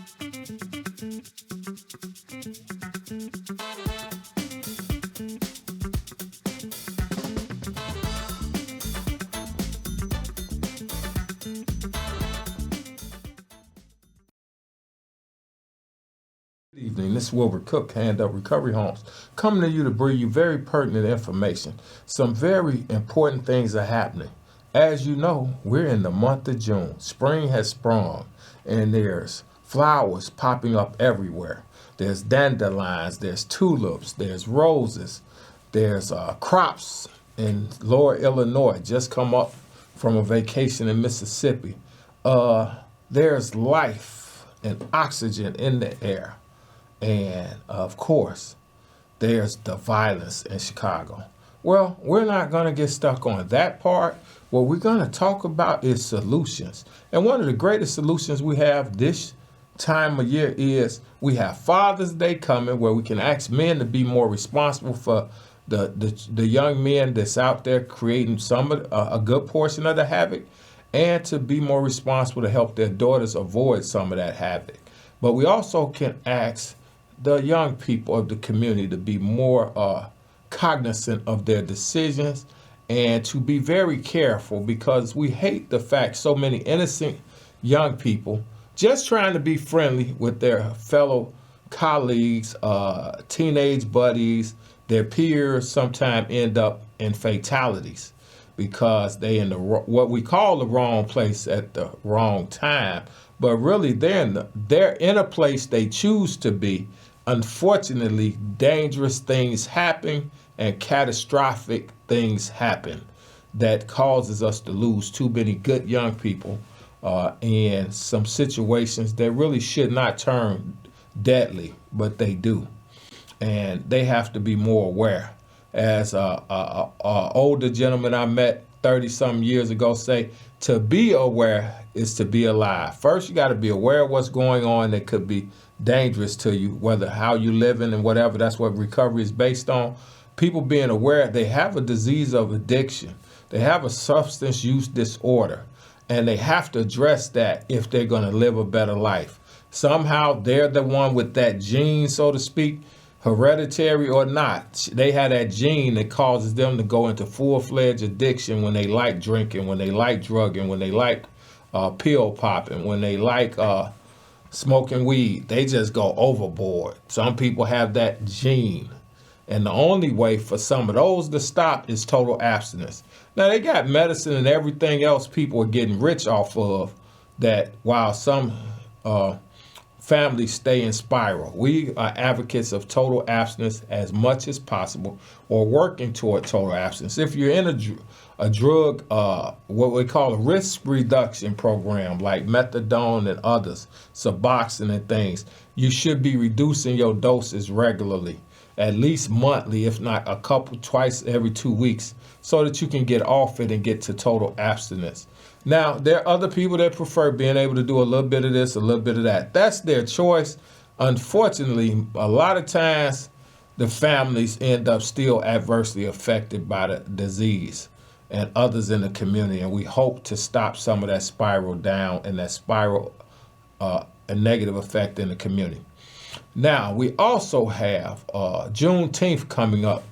Good evening, this is Wilbert Cook, Hand Up Recovery Homes, coming to you to bring you very pertinent information. Some very important things are happening. As you know, we're in the month of June. Spring has sprung, and there's flowers popping up everywhere. There's dandelions, there's tulips, there's roses, there's crops in lower Illinois, just come up from a vacation in Mississippi. There's life and oxygen in the air. And of course, there's the violence in Chicago. Well, we're not going to get stuck on that part. What we're going to talk about is solutions. And one of the greatest solutions we have this time of year is we have Father's Day coming, where we can ask men to be more responsible for the young men that's out there creating a good portion of the havoc, and to be more responsible to help their daughters avoid some of that havoc. But we also can ask the young people of the community to be more cognizant of their decisions and to be very careful, because we hate the fact so many innocent young people just trying to be friendly with their fellow colleagues, teenage buddies, their peers, sometimes end up in fatalities because they in what we call the wrong place at the wrong time. But really, they're in a place they choose to be. Unfortunately, dangerous things happen and catastrophic things happen that causes us to lose too many good young people in some situations that really should not turn deadly, but they do. And they have to be more aware. As an older gentleman I met 30-something years ago say, to be aware is to be alive. First, you got to be aware of what's going on that could be dangerous to you, whether how you living and whatever. That's what recovery is based on. People being aware they have a disease of addiction. They have a substance use disorder, and they have to address that if they're going to live a better life. Somehow they're the one with that gene, so to speak, hereditary or not. They have that gene that causes them to go into full-fledged addiction when they like drinking, when they like drugging, when they like pill popping, when they like smoking weed. They just go overboard. Some people have that gene. And the only way for some of those to stop is total abstinence. Now, they got medicine and everything else people are getting rich off of, that while some families stay in spiral. We are advocates of total abstinence as much as possible, or working toward total abstinence. If you're in a drug, what we call a risk reduction program, like methadone and others, Suboxone and things, you should be reducing your doses regularly, at least monthly, if not twice every 2 weeks, so that you can get off it and get to total abstinence. Now, there are other people that prefer being able to do a little bit of this, a little bit of that. That's their choice. Unfortunately, a lot of times the families end up still adversely affected by the disease and others in the community. And we hope to stop some of that spiral down and that spiral, a negative effect in the community. Now, we also have Juneteenth coming up.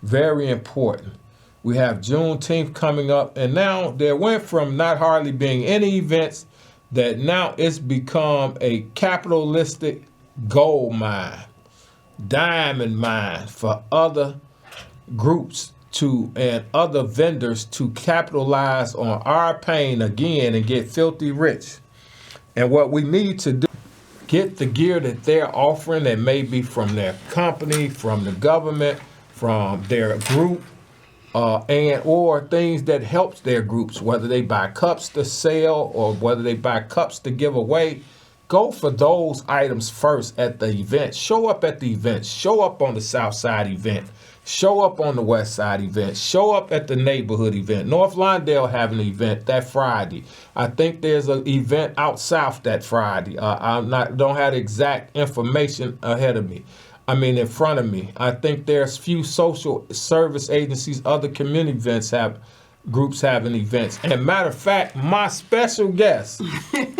Very important. We have Juneteenth coming up, and now there went from not hardly being any events that now it's become a capitalistic gold mine, diamond mine for other groups and other vendors to capitalize on our pain again and get filthy rich. And what we need to do, get the gear that they're offering that may be from their company, from the government, from their group, or things that helps their groups, whether they buy cups to sell or whether they buy cups to give away. Go for those items first at the event. Show up at the event. Show up on the South Side event. Show up on the West Side event. Show up at the neighborhood event. North Lawndale having an event that Friday. I think there's an event out south that Friday. Don't have the exact information in front of me. I think there's few social service agencies, other community events have groups having events. And matter of fact, my special guest,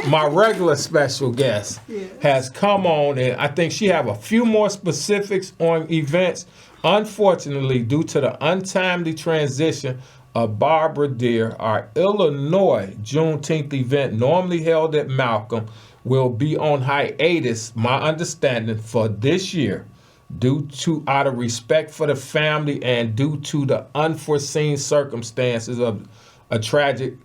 my regular special guest, has come on, and I think she have a few more specifics on events. Unfortunately, due to the untimely transition of Barbara Deere, our Illinois Juneteenth event, normally held at Malcolm, will be on hiatus, my understanding, for this year, out of respect for the family and due to the unforeseen circumstances of a tragic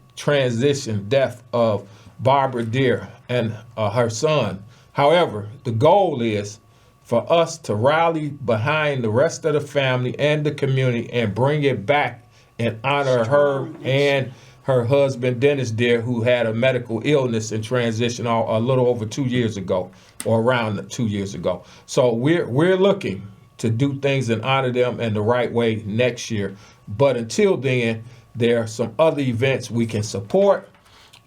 death of Barbara Deere and her son. However, the goal is for us to rally behind the rest of the family and the community and bring it back and honor her and her husband, Dennis Deere, who had a medical illness and transition a little over 2 years ago, or around 2 years ago. So we're looking to do things and honor them in the right way next year. But until then, there are some other events we can support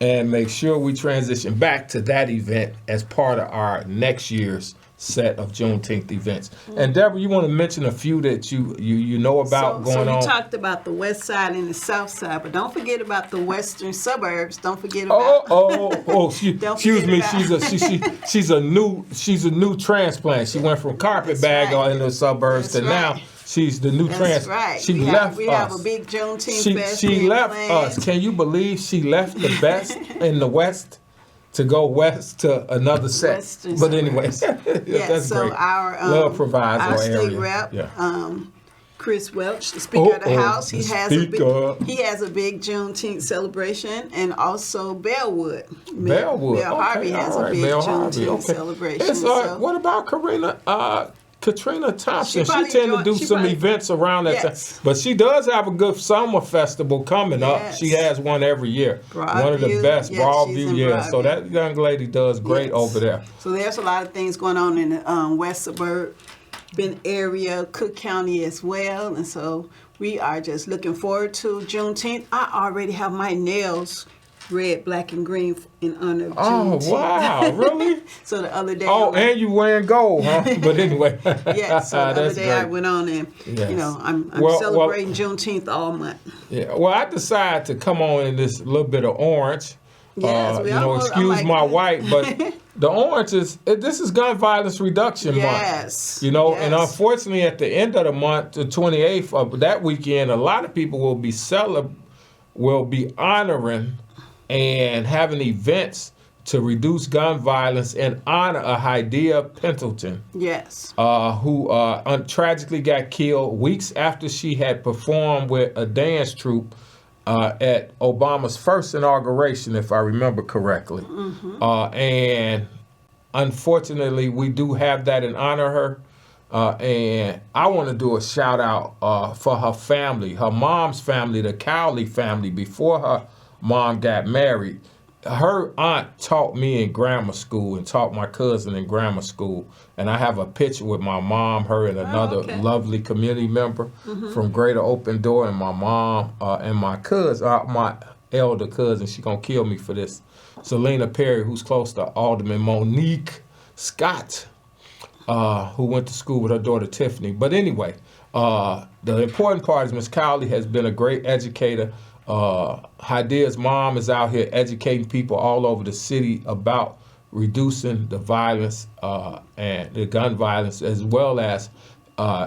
and make sure we transition back to that event as part of our next year's set of Juneteenth events. And Deborah, you want to mention a few that you know about going on? So we talked about the west side and the south side, but don't forget about the western suburbs. Don't forget about excuse me. She's a new transplant. She went from carpetbagger in the suburbs to now she's the new transplant. Right. She left us. We have a big Juneteenth fest. She left us. Can you believe she left the best in the West to go west to another set? Western but anyway, that's so great. Our Love provides our state area. rep, Chris Welch, the Speaker of the House, he has a big Juneteenth celebration, and also Bellwood. Mel Harvey has a big Juneteenth celebration. What about Katrina Thompson? She tend to do some events around that time. But she does have a good summer festival coming up. She has one every year. One of the best. Broadview, So that young lady does great over there. So there's a lot of things going on in the west suburban area, Cook County as well. And so we are just looking forward to Juneteenth. I already have my nails red, black, and green in honor of Juneteenth. Oh, wow. Really? So the other day... and you wearing gold, huh? But anyway. So the other day I went on and, I'm celebrating Juneteenth all month. Yeah. Well, I decided to come on in this little bit of orange. Excuse my white, but the orange this is gun violence reduction month. And unfortunately at the end of the month, the 28th of that weekend, a lot of people will be honoring and having events to reduce gun violence and honor Hydea Pendleton, who tragically got killed weeks after she had performed with a dance troupe at Obama's first inauguration, if I remember correctly. And unfortunately, we do have that and honor her. And I want to do a shout out for her family, her mom's family, the Cowley family, before her mom got married. Her aunt taught me in grammar school and taught my cousin in grammar school. And I have a picture with my mom, her, and another lovely community member from Greater Open Door, and my mom and my cousin, my elder cousin. She's going to kill me for this. Selena Perry, who's close to Alderman Monique Scott, who went to school with her daughter Tiffany. But anyway, the important part is Miss Cowley has been a great educator. Hydea's mom is out here educating people all over the city about reducing the violence and the gun violence, as well as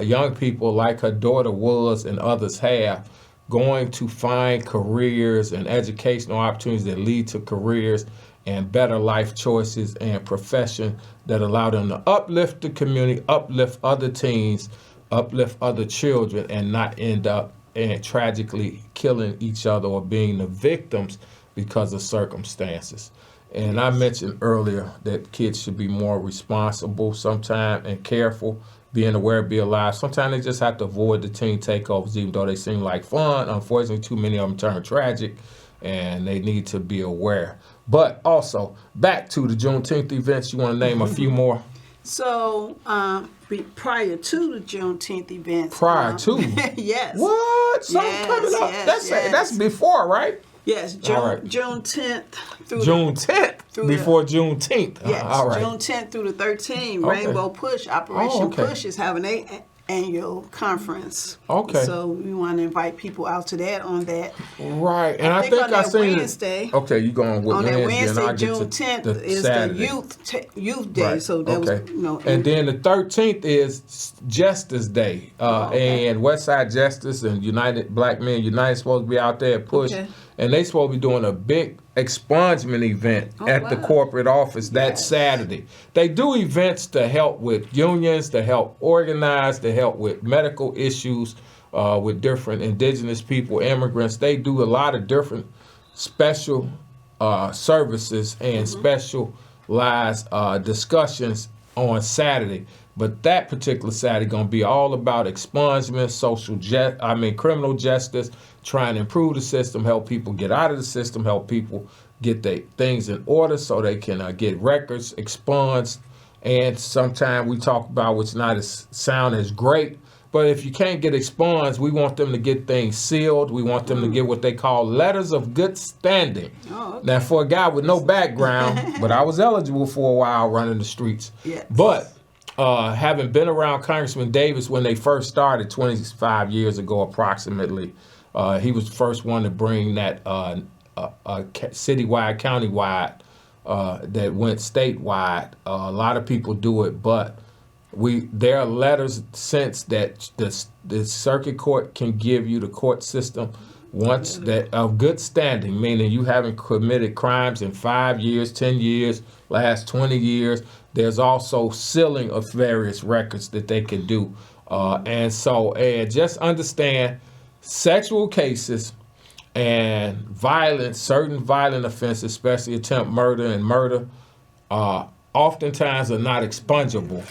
young people like her daughter was and others have, going to find careers and educational opportunities that lead to careers and better life choices and profession that allow them to uplift the community, uplift other teens, uplift other children, and not end up and tragically killing each other or being the victims because of circumstances. And I mentioned earlier that kids should be more responsible sometimes and careful, being aware, be alive. Sometimes they just have to avoid the teen takeovers, even though they seem like fun. Unfortunately, too many of them turn tragic, and they need to be aware. But also, back to the Juneteenth events, you want to name a few more? So, prior to the Juneteenth events. Prior to? Yes. What? Something coming up? That's before, right? Yes, June 10th through June 10th before Juneteenth. Yes, all right. June 10th through the 13th. Rainbow Push, Operation Push is having annual conference. Okay. So we want to invite people out to that on that. Right, and I think on I that seen Wednesday. it. Okay, you going with On that Wednesday, and Wednesday, I'll June get to 10th, the is Saturday. the youth day. Right. So that okay. was, and then the 13th is Justice Day, okay. and Westside Justice and United Black Men United supposed to be out there at Push, Okay. and they supposed to be doing a big expungement event at the wow. corporate office that Yes. Saturday. They do events to help with unions, to help organize, to help with medical issues, with different indigenous people, immigrants. They do a lot of different special services and specialized discussions on Saturday. But that particular Saturday gonna be all about expungement, criminal justice, trying to improve the system, help people get out of the system, help people get their things in order so they can get records expunged. And sometimes we talk about what's not as sound as great, but if you can't get expunged, we want them to get things sealed. We want them to get what they call letters of good standing. Oh, okay. Now, for a guy with no background, but I was eligible for a while running the streets. Yes. But having been around Congressman Davis when they first started 25 years ago approximately, he was the first one to bring that citywide, countywide, that went statewide. A lot of people do it, but there are letters since that the circuit court can give you, the court system, once that of good standing, meaning you haven't committed crimes in 5 years, 10 years, last 20 years. There's also sealing of various records that they can do. And just understand sexual cases and violence, certain violent offenses, especially attempt murder and murder, oftentimes are not expungible.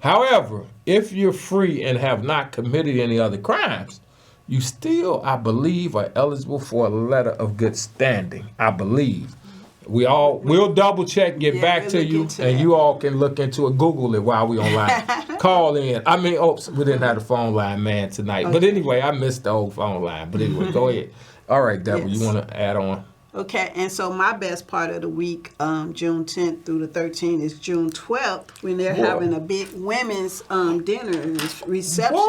However, if you're free and have not committed any other crimes, you still, I believe, are eligible for a letter of good standing. I believe. We'll double check, get back to you, and you all can look into it. Google it while we online. Call in. We didn't have the phone line, man, tonight. Okay. But anyway, I missed the old phone line. But anyway, go ahead. All right, Deborah, you want to add on? Okay, and so my best part of the week, June 10th through the 13th, is June 12th, when they're having a big women's dinner reception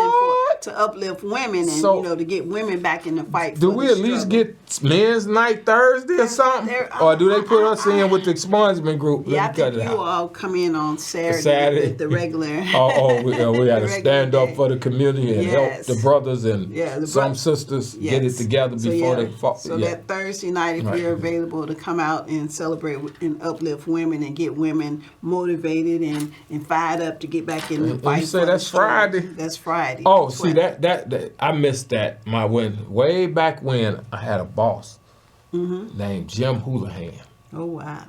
to uplift women and to get women back in the fight. Do we at least get men's night Thursday or something, or do they put us in with the expungement group? Yeah, I think you all come in on Saturday with the regular. we got to stand up for the community and help the brothers and some sisters get it together before they fall. So that Thursday night, if you're available to come out and celebrate and uplift women and get women motivated and fired up to get back in the fight. You say that's Friday? That's Friday. Oh, see that I missed that. Way back when I had a boss named Jim Houlihan. Oh wow.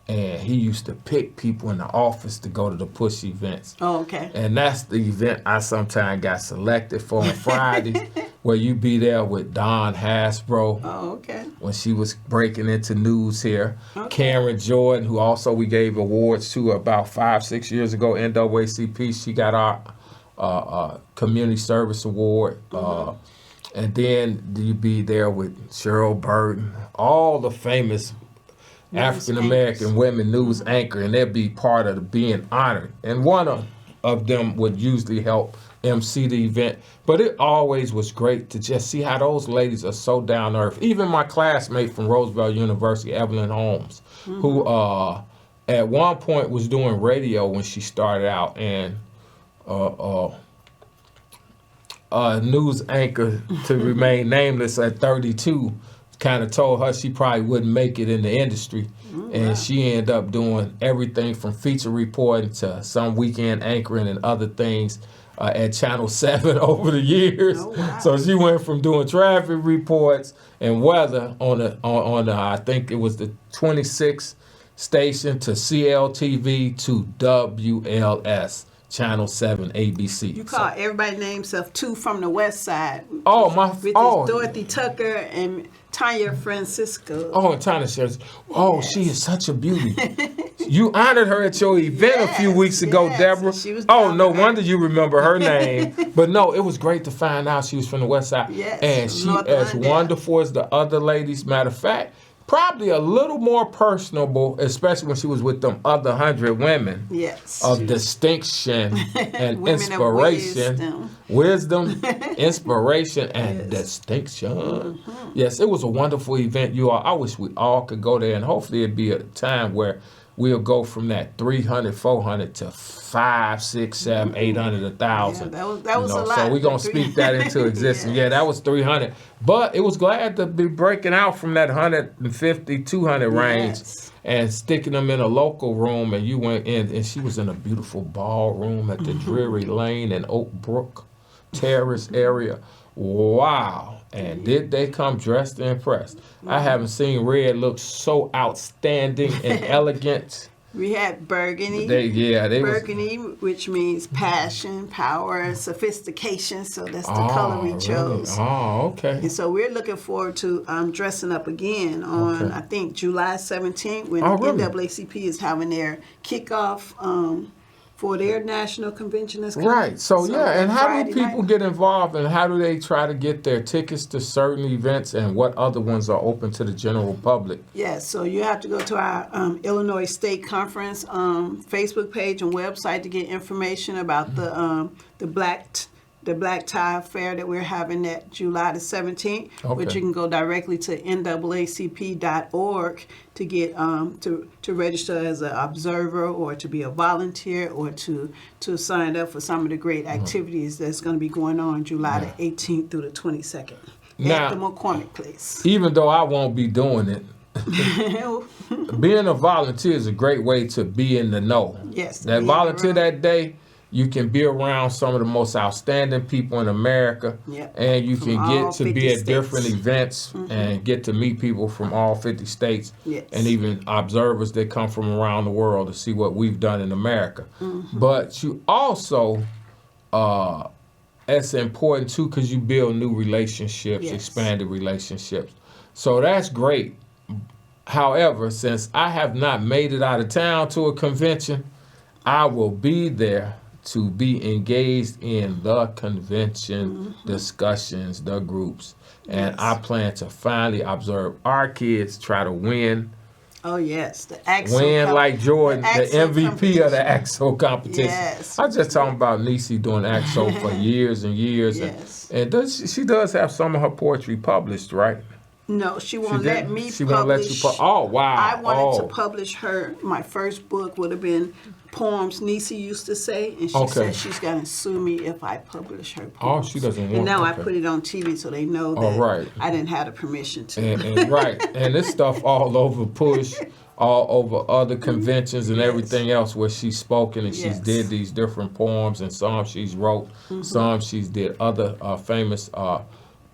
And he used to pick people in the office to go to the push events. Oh, okay. And that's the event I sometimes got selected for on Friday, where you be there with Dawn Hasbro. Oh, okay. When she was breaking into news here. Okay. Karen Jordan, who also we gave awards to about 5-6 years ago, NAACP. She got our community service award. And then you be there with Cheryl Burton, all the famous African American women news anchor, and they'd be part of being honored. And one of them would usually help MC the event. But it always was great to just see how those ladies are so down to earth. Even my classmate from Roosevelt University, Evelyn Holmes, who at one point was doing radio when she started out, and news anchor to remain nameless at 32 kind of told her she probably wouldn't make it in the industry. And she ended up doing everything from feature reporting to some weekend anchoring and other things at Channel 7 over the years. Oh, wow. So she went from doing traffic reports and weather on I think it was the 26th station, to CLTV, to WLS. Channel 7 ABC. You call everybody names of two from the West Side. Dorothy Tucker and Tanya Francisco. Oh, and Tanya says, she is such a beauty. You honored her at your event a few weeks ago, Deborah. She was no wonder you remember her name. But no, it was great to find out she was from the West Side. Yes, and she North as London. Wonderful as the other ladies. Matter of fact, probably a little more personable, especially when she was with them other 100 women Yes. of distinction and Women of inspiration. Wisdom, inspiration, and Yes. distinction. Yes, it was a wonderful event, you all. I wish we all could go there, and hopefully it'd be a time where we'll go from that 300, 400 to 5, 6, 7, 800, 1,000. Yeah, that was a lot. So we're going to speak that into existence. Yes. Yeah, that was 300. But it was glad to be breaking out from that 150, 200 range Yes. and sticking them in a local room. And you went in, and she was in a beautiful ballroom at the Drury Lane and Oak Brook Terrace area. Wow. And did they come dressed to impress? I haven't seen red look so outstanding and elegant. We had burgundy. They Burgundy, which means passion, power, sophistication. So that's the was, color we really? chose. Oh, okay. And so we're looking forward to dressing up again on, Okay. I think, July 17th when Oh, really? NAACP is having their kickoff for their national convention that's coming. Right. So yeah, and how do Friday people night. get involved, and how do they try to get their tickets to certain events, and what other ones are open to the general public? Yes, so you have to go to our Illinois State Conference Facebook page and website to get information about the Black Tie Fair that we're having at July the 17th, which Okay. you can go directly to NAACP.org to get to register as an observer or to be a volunteer or to sign up for some of the great activities that's going to be going on July the 18th through the 22nd Now- at the McCormick Place. Even though I won't be doing it, being a volunteer is a great way to be in the know. Yes, That be volunteer around. that day, you can be around some of the most outstanding people in America, Yep. and you From can all get to 50 be at states. different events and get to meet people from all 50 states, Yes. and even observers that come from around the world to see what we've done in America. But you also, it's important too because you build new relationships, Yes. expanded relationships. So that's great. However, since I have not made it out of town to a convention, I will be there to be engaged in the convention discussions, the groups. And Yes. I plan to finally observe our kids try to win Oh yes, the AXO Win like Jordan, the AXO MVP of the AXO competition. Yes. I was just talking about Niecy doing AXO for years and years. Yes. And she does have some of her poetry published, right? No, she won't let didn't? me She publish. won't let you Oh, wow. I wanted to Oh. publish her. My first book would have been poems Niecy used to say, and she Okay. said she's going to sue me if I publish her Oh, poems. she doesn't want- And now I okay. put it on TV so they know that Oh, right. I didn't have the permission to. And right. And this stuff all over Push, all over other conventions and Yes. everything else where she's spoken and she's Yes. did these different poems, and some she's wrote, some she's did other famous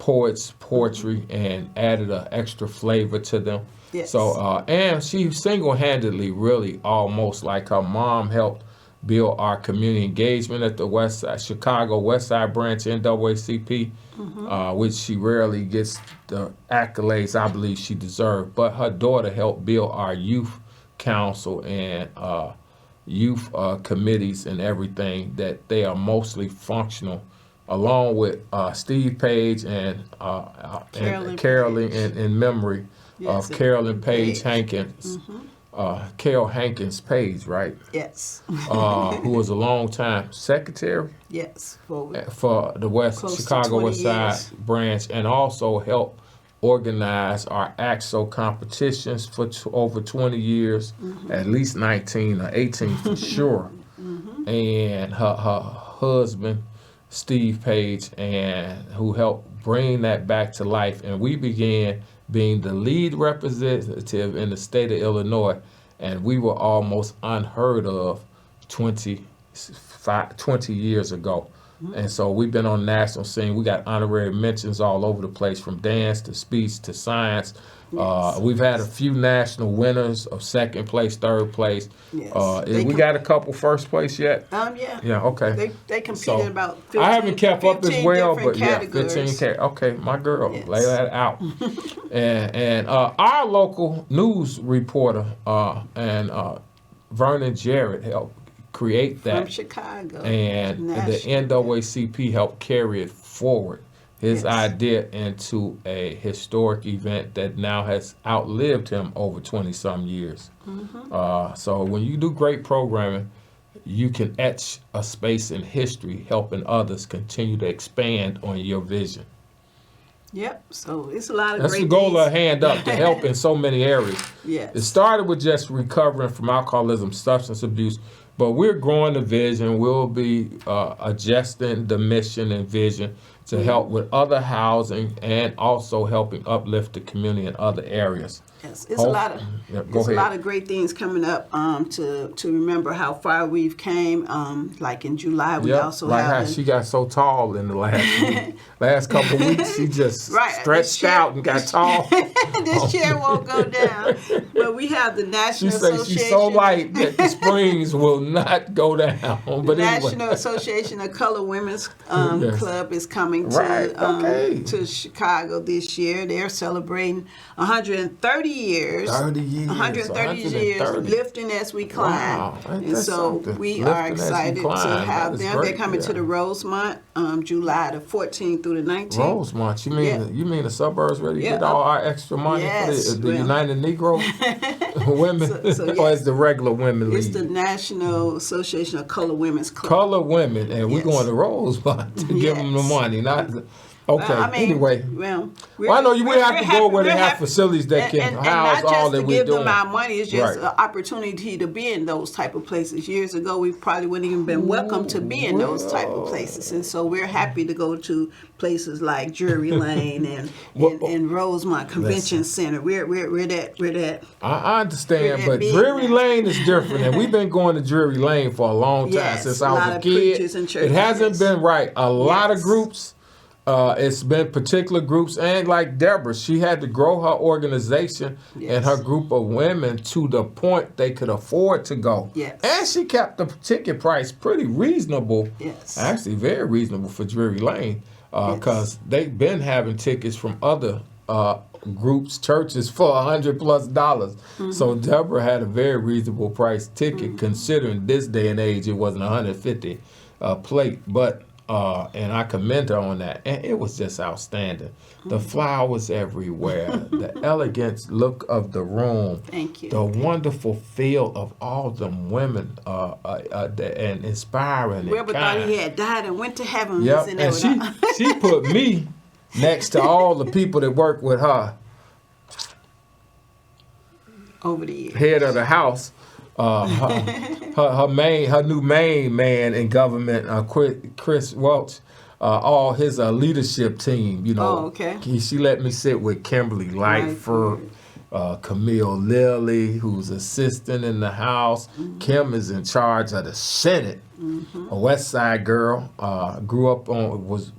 poets' poetry and added an extra flavor to them. Yes. So, and she single-handedly really almost like her mom helped build our community engagement at the West Side, Chicago West Side branch NAACP, which she rarely gets the accolades I believe she deserved. But her daughter helped build our youth council and youth committees and everything, that they are mostly functional, along with Steve Page and Carolyn in memory Yes, of Carolyn Page. Page Hankins. Carol Hankins Page, right? Yes. Who was a long-time secretary Yes. For for the Close to Chicago 20 West Side years. branch, and also helped organize our AXO competitions for over 20 years, at least 19 or 18 for sure. And her husband, Steve Page, and who helped bring that back to life. And we began being the lead representative in the state of Illinois, and we were almost unheard of 20 years ago. And so we've been on the national scene. We got honorary mentions all over the place, from dance to speech to science. Yes. We've had a few national winners of second place, third place. Yes. We got a couple first place yet? yeah. Yeah, okay. They competed So, about 15, I haven't kept up as 15 well, different but yeah, categories. 15. Okay, my girl, Yes. lay that out. and our local news reporter and Vernon Jarrett helped create that. From Chicago. And the National. NAACP helped carry it forward. his Yes. idea into a historic event that now has outlived him over 20-some years. So when you do great programming, you can etch a space in history, helping others continue to expand on your vision. Yep. So it's a lot of That's great the goal things. of Hand Up, to help in so many areas. Yes. It started with just recovering from alcoholism, substance abuse, but we're growing the vision. We'll be adjusting the mission and vision to help with other housing and also helping uplift the community in other areas. Yes, it's a lot of Go it's a ahead. lot of great things coming up to remember how far we've came. Like in July, we Yep, also like how have she got so tall in the last couple of weeks. She just Right, stretched this out and got tall. this chair won't go down. But we have the She National says Association. she's so light that the springs will not go down. But National anyway, Association of Color Women's Yes. Club is coming Right, okay. to Chicago this year. They're celebrating 130 years. 30 years. 130 years, 130. lifting as we climb. Wow, ain't And that so something? we Lifting are as we excited to climb. have That is them. great, They're coming to yeah. the Rosemont, July the 14th through the 19th. Rosemont, you mean Yeah. you mean the suburbs where they Yeah, get all our extra money yes, for the well. United Negro women, So, or yes. is the regular women It's league? the National Association of Color Women's Club. Color women, and we're Yes. going to Rosemont to give them the Yes. money. Not okay. Well, I mean, Anyway, well, I know we have to go where they we're have happy- facilities that can and house not all just that to we're give doing. them our money. It's just Right. an opportunity to be in those type of places. Years ago, we probably wouldn't even been welcome to be in those type of places, and so we're happy to go to places like Drury Lane and Rosemont Convention Center. We're that. I understand, We're but big Drury now. Lane is different, and we've been going to Drury Lane for a long time Yes, since a I was lot a of kid. preachers and churches, It hasn't yes. been right. A lot of Yes. groups. It's been particular groups, and like Deborah, she had to grow her organization and Yes. her group of women to the point they could afford to go. Yes. And she kept the ticket price pretty reasonable. Yes. Actually, very reasonable for Drury Lane, Yes. because they've been having tickets from other groups, churches for $100+. So Deborah had a very reasonable price ticket, considering this day and age it wasn't 150 plate, but. And I commend her on that. And it was just outstanding. The flowers everywhere, the elegant look of the room, Thank you. the wonderful feel of all them women, and inspiring. Wilbert and thought kind. he had died and went to heaven. Yep. Was in there And with she put me next to all the people that work with her, over the years. head of the house. Her new main man in government, Chris Welch, all his leadership team. You know, Oh, okay. She let me sit with Kimberly Lightford, Camille Lilly, who's assistant in the House. Kim is in charge of the Senate. A West Side girl, grew up was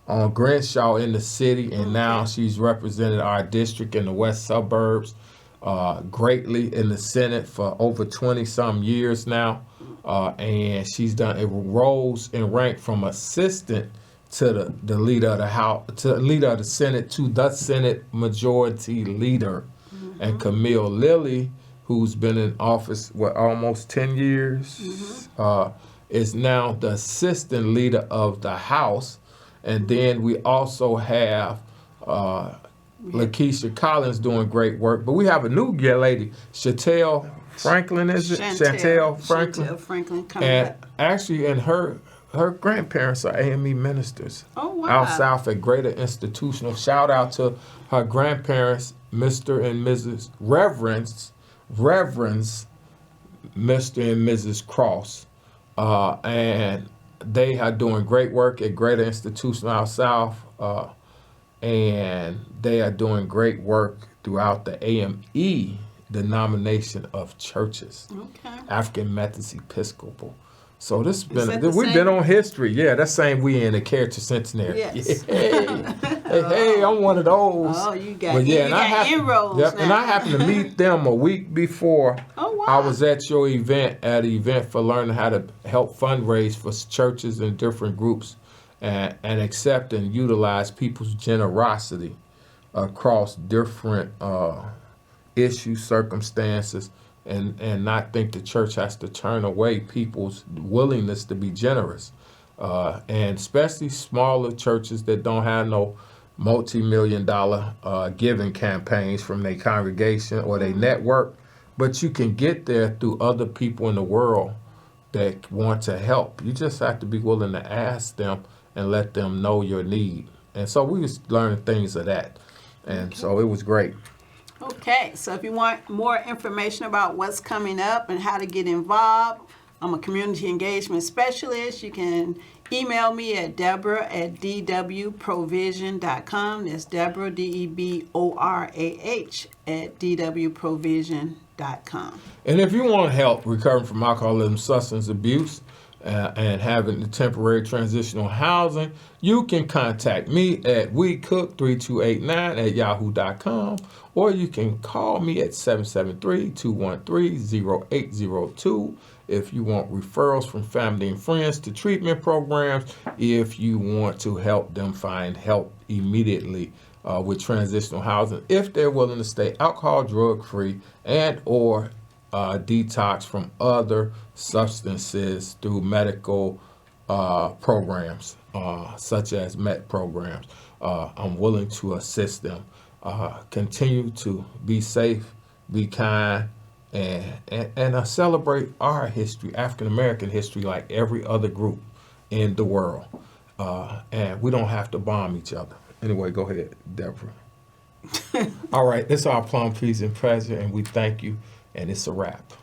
on Crenshaw in the city, and now she's represented our district in the west suburbs greatly in the Senate for over 20-some years now. And she's done, it rose in rank from assistant to the leader of the House, to leader of the Senate, to the Senate Majority Leader. And Camille Lilly, who's been in office, almost 10 years, is now the assistant leader of the House. And then we also have Lakeisha Collins doing great work. But we have a new lady, Chantel Franklin, is it? Chantel Franklin. Chantel Franklin coming And back. actually, and her grandparents are AME ministers. Oh, wow. Out south at Greater Institutional. Shout out to her grandparents, Mr. and Mrs. Reverends, Mr. and Mrs. Cross. And they are doing great work at Greater Institutional out south. And they are doing great work throughout the AME denomination of churches. Okay. African Methodist Episcopal. So this has that been, the we've same? been on history. Yeah, that's same we in the Character Centenary. Yes. Hey, I'm one of those. Oh, you got, But yeah, you and got I happened, inroads yep, now. and I happened to meet them a week before. Oh, wow. I was at your event, at an event for learning how to help fundraise for churches and different groups, and accept and utilize people's generosity across different issues, circumstances, and not think the church has to turn away people's willingness to be generous. and especially smaller churches that don't have no multi-million-dollar giving campaigns from their congregation or their network, but you can get there through other people in the world that want to help. You just have to be willing to ask them and let them know your need. And so we was learning things of that. And so it was great. Okay, so if you want more information about what's coming up and how to get involved, I'm a community engagement specialist. You can email me at Deborah@dwprovision.com. That's Deborah, DEBORAH, at dwprovision.com. And if you want help recovering from alcoholism, substance abuse, and having the temporary transitional housing, you can contact me at wecook3289@yahoo.com, or you can call me at 773-213-0802 if you want referrals from family and friends to treatment programs, if you want to help them find help immediately with transitional housing, if they're willing to stay alcohol, drug-free, and or detox from other substances through medical programs, such as MET programs. I'm willing to assist them. Continue to be safe, be kind, and celebrate our history, African American history, like every other group in the world. And we don't have to bomb each other. Anyway, go ahead, Deborah. All right, it's our plum, peace, and pleasure, and we thank you, and it's a wrap.